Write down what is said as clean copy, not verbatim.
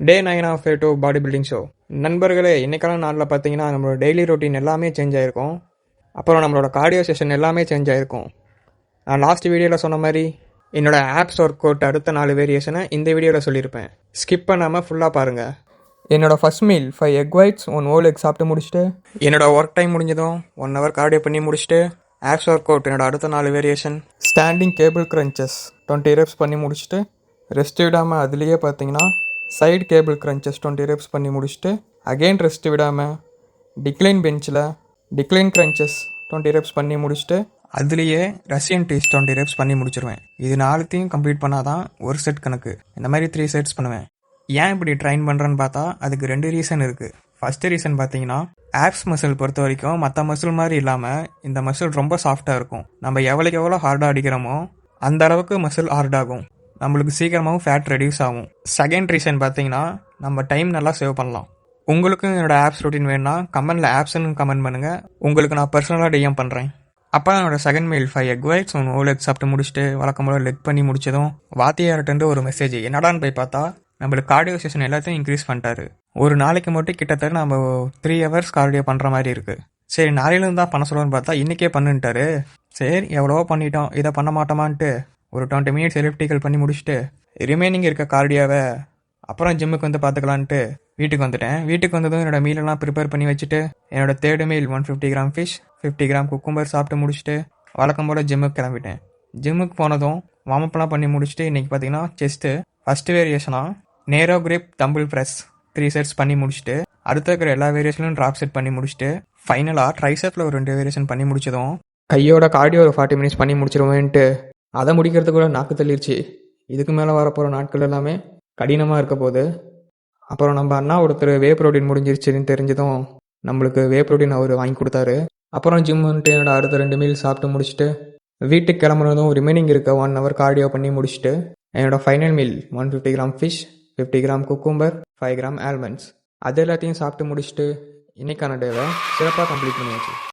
Day 9 of to body building show. நண்பர்களே, இன்னைக்கான நாளில் பார்த்தீங்கன்னா நம்மளோட டெய்லி ரொட்டீன் எல்லாமே சேஞ்ச் ஆகிருக்கும். அப்புறம் நம்மளோட கார்டியோ செஷன் எல்லாமே சேஞ்ச் ஆகிருக்கும். நான் லாஸ்ட் வீடியோவில் சொன்ன மாதிரி என்னோடய ஆப்ஸ் ஒர்க் அவுட் அடுத்த 4 வேரியேஷனை இந்த வீடியோவில் சொல்லியிருப்பேன். ஸ்கிப் பண்ணாமல் ஃபுல்லாக பாருங்கள். என்னோட first meal 5 egg whites 1 whole egg சாப்பிட்டு முடிச்சுட்டு என்னோட ஒர்க் டைம் முடிஞ்சதும் 1 ஹவர் கார்டியோ பண்ணி முடிச்சுட்டு ஆப்ஸ் ஒர்க் அவுட் என்னோட அடுத்த 4 variation standing cable crunches 20 reps பண்ணி முடிச்சுட்டு ரெஸ்ட் விடாமல் அதுலேயே பார்த்தீங்கன்னா சைடு கேபிள் கிரன்ச்சஸ் 20 ரெப்ஸ் பண்ணி முடிச்சுட்டு அகெயின் ரெஸ்ட் விடாமல் டிக்ளைன் பெஞ்சில் டிக்ளைன் கிரன்ச்சஸ் 20 ரெப்ஸ் பண்ணி முடிச்சுட்டு அதுலேயே ரஷ்யன் ட்விஸ்ட் 20 ரெப்ஸ் பண்ணி முடிச்சிருவேன். இது 4த்தையும் கம்ப்ளீட் பண்ணாதான் ஒரு செட் கணக்கு. இந்த மாதிரி 3 செட்ஸ் பண்ணுவேன். ஏன் இப்படி ட்ரைன் பண்ணுறேன்னு பார்த்தா அதுக்கு 2 ரீசன் இருக்குது. ஃபஸ்ட்டு ரீசன் பார்த்தீங்கன்னா ஆப்ஸ் மசில் பொறுத்த வரைக்கும் மற்ற மசில் மாதிரி இல்லாமல் இந்த மசில் ரொம்ப சாஃப்டாக இருக்கும். நம்ம எவ்வளோ ஹார்டாக அடிக்கிறோமோ அந்த அளவுக்கு மசில் ஹார்டாகும். நம்மளுக்கு சீக்கிரமாகவும் ஃபேட் ரெடியூஸ் ஆகும். செகண்ட் ரீசன் பார்த்தீங்கன்னா நம்ம டைம் நல்லா சேவ் பண்ணலாம். உங்களுக்கும் என்னோட ஆப்ஸ் ரொட்டீன் வேணும்னா கமெண்டில் ஆப்ஸ்ன்னு கமெண்ட் பண்ணுங்கள். உங்களுக்கு நான் பர்சனலாக டிஎம் பண்ணுறேன். அப்போ என்னோட second meal 5 egg whites 1 whole egg சாப்பிட்டு முடிச்சுட்டு வழக்கம் போல லெக் பண்ணி முடிச்சதும் வாத்தியார்ட்டு ஒரு மெசேஜ் என்னடான்னு போய் பார்த்தா நம்மளுக்கு கார்டியோ செஷன் எல்லாத்தையும் இன்க்ரீஸ் பண்ணிட்டாரு. ஒரு நாளைக்கு மட்டும் கிட்டத்தட்ட நம்ம 3 ஹவர்ஸ் கார்டியோ பண்ணுற மாதிரி இருக்குது. சரி, நாளையிலேருந்து தான் பண்ண சொல்லுவோன்னு பார்த்தா இன்றைக்கே பண்ணுன்ட்டாரு. சரி, எவ்வளவோ பண்ணிட்டோம், இதை பண்ண மாட்டோமான்ட்டு ஒரு 20 மினிட்ஸ் எலிப்டிக்கல் பண்ணி முடிச்சுட்டு ரிமைனிங் இருக்க கார்டியோவை அப்புறம் ஜிம்முக்கு வந்து பார்த்துக்கலான்ட்டு வீட்டுக்கு வந்துட்டேன். வீட்டுக்கு வந்ததும் என்னோட மீலெல்லாம் ப்ரிப்பேர் பண்ணி வச்சுட்டு என்னோட third meal 150 gram fish 50 gram cucumber சாப்பிட்டு முடிச்சுட்டு வழக்கம் போல் ஜிம்முக்கு கிளம்பிட்டேன். ஜிம்முக்கு போனதும் வார்ம்அப்லாம் பண்ணி முடிச்சுட்டு இன்றைக்கி பார்த்தீங்கன்னா செஸ்ட்டு ஃபஸ்ட்டு வேரியேஷனாக நேரோ கிரிப் தம்பிள் ப்ரெஸ் 3 செட்ஸ் பண்ணி முடிச்சுட்டு அடுத்த இருக்கிற எல்லா வேரியேஷனும் ட்ராப் செட் பண்ணி முடிச்சுட்டு ஃபைனலாக ட்ரைசெப்பில் ஒரு 2 வேரியேஷன் பண்ணி முடிச்சதும் கையோட கார்டியோ ஒரு 40 மினிட்ஸ் பண்ணி முடிச்சிருவேன்ட்டு அதை முடிக்கிறதுக்குள்ள நாக்கு தள்ளிடுச்சு. இதுக்கு மேலே வரப்போகிற நாட்கள் எல்லாமே கடினமாக இருக்க போகுது. அப்புறம் நம்ம அண்ணா ஒருத்தர் வே ப்ரோட்டீன் முடிஞ்சிருச்சுன்னு தெரிஞ்சதும் நம்மளுக்கு வே ப்ரோட்டீன் அவர் வாங்கி கொடுத்தாரு. அப்புறம் ஜிம் வந்துட்டு என்னோட அடுத்த 2 மீல் சாப்பிட்டு முடிச்சுட்டு வீட்டுக்கு கிளம்புனதும் ரிமைனிங் இருக்க 1 ஹவர் கார்டியோ பண்ணி முடிச்சுட்டு என்னோட final meal 150 gram fish 50 gram cucumber 5 gram almonds அது எல்லாத்தையும் சாப்பிட்டு முடிச்சுட்டு இன்னைக்கான டேவை சிறப்பாக கம்ப்ளீட் பண்ணியாச்சு.